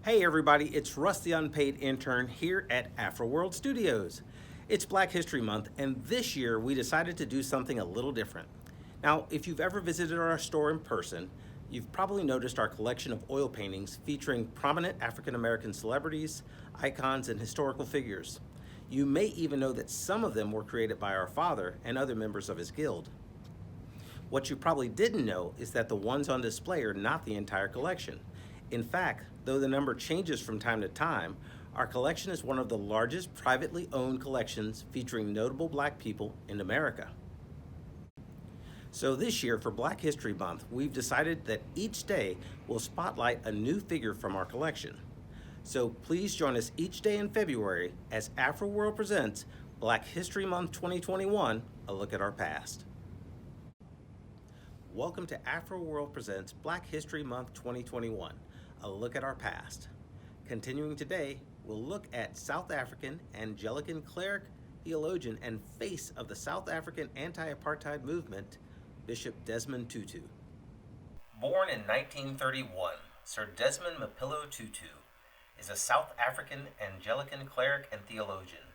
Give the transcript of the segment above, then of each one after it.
Hey everybody, it's Russ the Unpaid Intern here at Afroworld Studios. It's Black History Month, and this year we decided to do something a little different. Now, if you've ever visited our store in person, you've probably noticed our collection of oil paintings featuring prominent African American celebrities, icons, and historical figures. You may even know that some of them were created by our father and other members of his guild. What you probably didn't know is that the ones on display are not the entire collection. In fact, though the number changes from time to time, our collection is one of the largest privately owned collections featuring notable black people in America. So this year, for Black History Month, we've decided that each day will spotlight a new figure from our collection. So please join us each day in February as Afroworld presents Black History Month 2021, a look at our past. Welcome to Afroworld presents Black History Month 2021, a look at our past. Continuing today, we'll look at South African Anglican cleric, theologian, and face of the South African anti-apartheid movement, Bishop Desmond Tutu. Born in 1931, Sir Desmond Tutu is a South African Anglican cleric and theologian,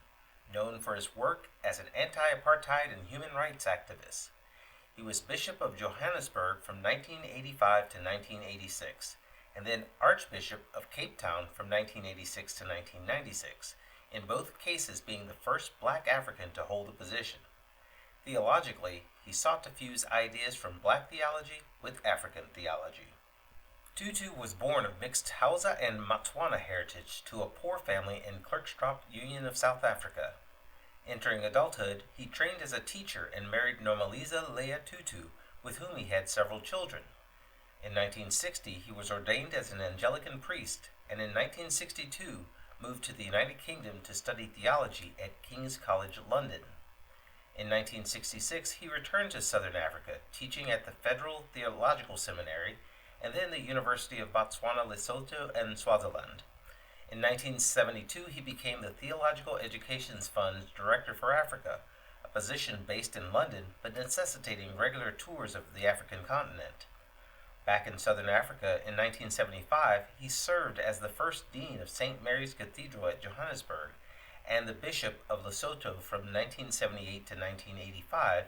known for his work as an anti-apartheid and human rights activist. He was Bishop of Johannesburg from 1985 to 1986, and then Archbishop of Cape Town from 1986 to 1996, in both cases being the first black African to hold the position. Theologically, he sought to fuse ideas from black theology with African theology. Tutu was born of mixed Hausa and Matswana heritage to a poor family in Klerksdorp, Union of South Africa. Entering adulthood, he trained as a teacher and married Normaliza Leah Tutu, with whom he had several children. In 1960, he was ordained as an Anglican priest, and in 1962 moved to the United Kingdom to study theology at King's College London. In 1966, he returned to Southern Africa, teaching at the Federal Theological Seminary and then the University of Botswana, Lesotho, and Swaziland. In 1972, he became the Theological Education Fund's Director for Africa, a position based in London but necessitating regular tours of the African continent. Back in Southern Africa in 1975, he served as the first Dean of St. Mary's Cathedral at Johannesburg and the Bishop of Lesotho from 1978 to 1985.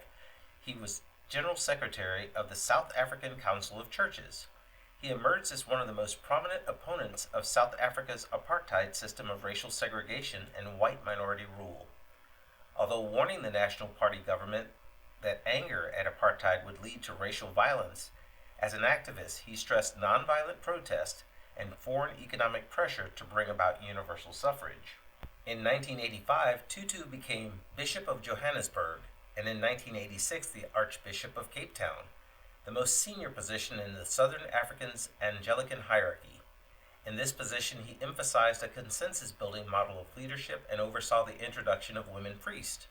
He was General Secretary of the South African Council of Churches. He emerged as one of the most prominent opponents of South Africa's apartheid system of racial segregation and white minority rule. Although warning the National Party government that anger at apartheid would lead to racial violence, as an activist he stressed nonviolent protest and foreign economic pressure to bring about universal suffrage. In 1985, Tutu became Bishop of Johannesburg, and in 1986 the Archbishop of Cape Town, the most senior position in the Southern African's Anglican hierarchy. In this position, he emphasized a consensus-building model of leadership and oversaw the introduction of women priests.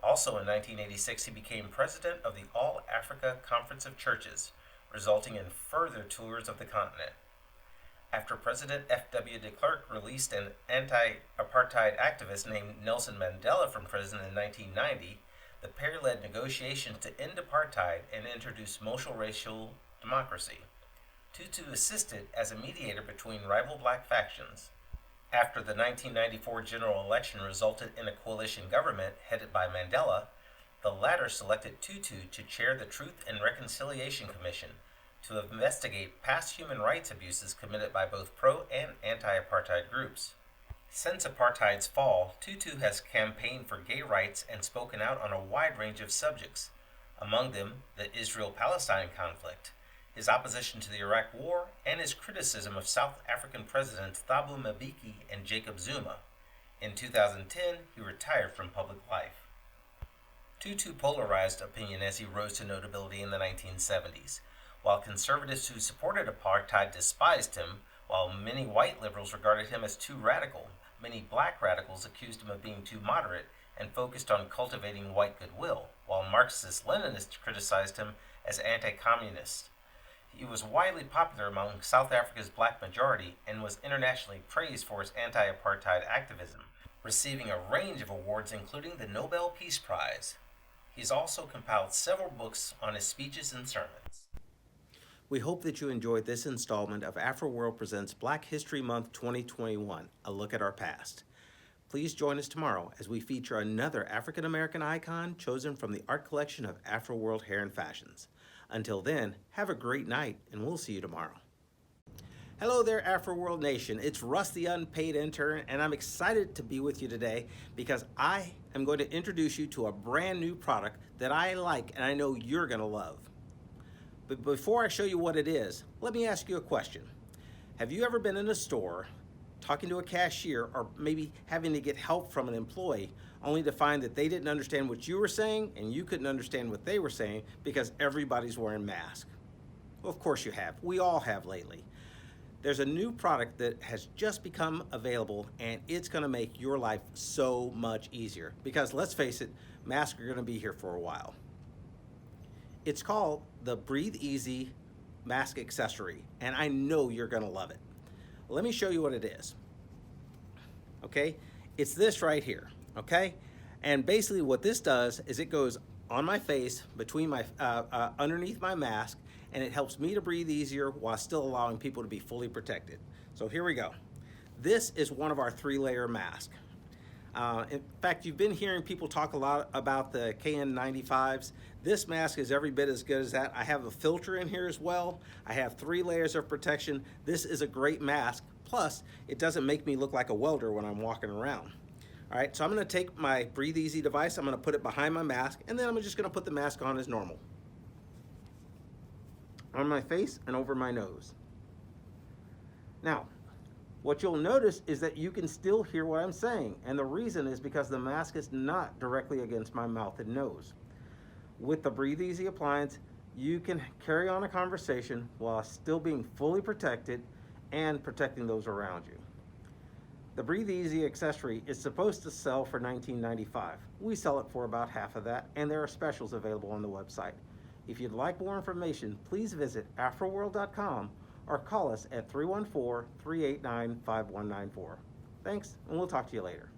Also in 1986, he became president of the All Africa Conference of Churches, resulting in further tours of the continent. After President F.W. de Klerk released an anti-apartheid activist named Nelson Mandela from prison in 1990, the pair led negotiations to end apartheid and introduce multiracial democracy. Tutu assisted as a mediator between rival black factions. After the 1994 general election resulted in a coalition government headed by Mandela, the latter selected Tutu to chair the Truth and Reconciliation Commission to investigate past human rights abuses committed by both pro- and anti-apartheid groups. Since apartheid's fall, Tutu has campaigned for gay rights and spoken out on a wide range of subjects, among them the Israel-Palestine conflict, his opposition to the Iraq War, and his criticism of South African Presidents Thabo Mbeki and Jacob Zuma. In 2010, he retired from public life. Tutu polarized opinion as he rose to notability in the 1970s. While conservatives who supported apartheid despised him, while many white liberals regarded him as too radical, many black radicals accused him of being too moderate and focused on cultivating white goodwill, while Marxist-Leninists criticized him as anti-communist. He was widely popular among South Africa's black majority and was internationally praised for his anti-apartheid activism, receiving a range of awards including the Nobel Peace Prize. He's also compiled several books on his speeches and sermons. We hope that you enjoyed this installment of Afroworld Presents Black History Month 2021, a look at our past. Please join us tomorrow as we feature another African American icon chosen from the art collection of Afroworld Hair and Fashions. Until then, have a great night, and we'll see you tomorrow. Hello there, Afroworld Nation. It's Russ, the unpaid intern, and I'm excited to be with you today because I am going to introduce you to a brand new product that I like and I know you're going to love. But before I show you what it is, let me ask you a question. Have you ever been in a store talking to a cashier or maybe having to get help from an employee only to find that they didn't understand what you were saying and you couldn't understand what they were saying because everybody's wearing masks? Well, of course you have. We all have lately. There's a new product that has just become available and it's going to make your life so much easier because let's face it, masks are going to be here for a while. It's called the Breathe Easy Mask Accessory, and I know you're gonna love it. Let me show you what it is. Okay, it's this right here, okay? And basically what this does is it goes on my face, between my, underneath my mask, and it helps me to breathe easier while still allowing people to be fully protected. So here we go. This is one of our 3-layer masks. In fact, you've been hearing people talk a lot about the KN95s. This mask is every bit as good as that. I have a filter in here as well. I have 3 layers of protection. This is a great mask. Plus, it doesn't make me look like a welder when I'm walking around. All right, so I'm gonna take my Breathe Easy device, I'm gonna put it behind my mask, and then I'm just gonna put the mask on as normal. On my face and over my nose. Now, what you'll notice is that you can still hear what I'm saying, and the reason is because the mask is not directly against my mouth and nose. With the Breathe Easy appliance, you can carry on a conversation while still being fully protected and protecting those around you. The Breathe Easy accessory is supposed to sell for $19.95. We sell it for about half of that, and there are specials available on the website. If you'd like more information, please visit afroworld.com or call us at 314-389-5194. Thanks, and we'll talk to you later.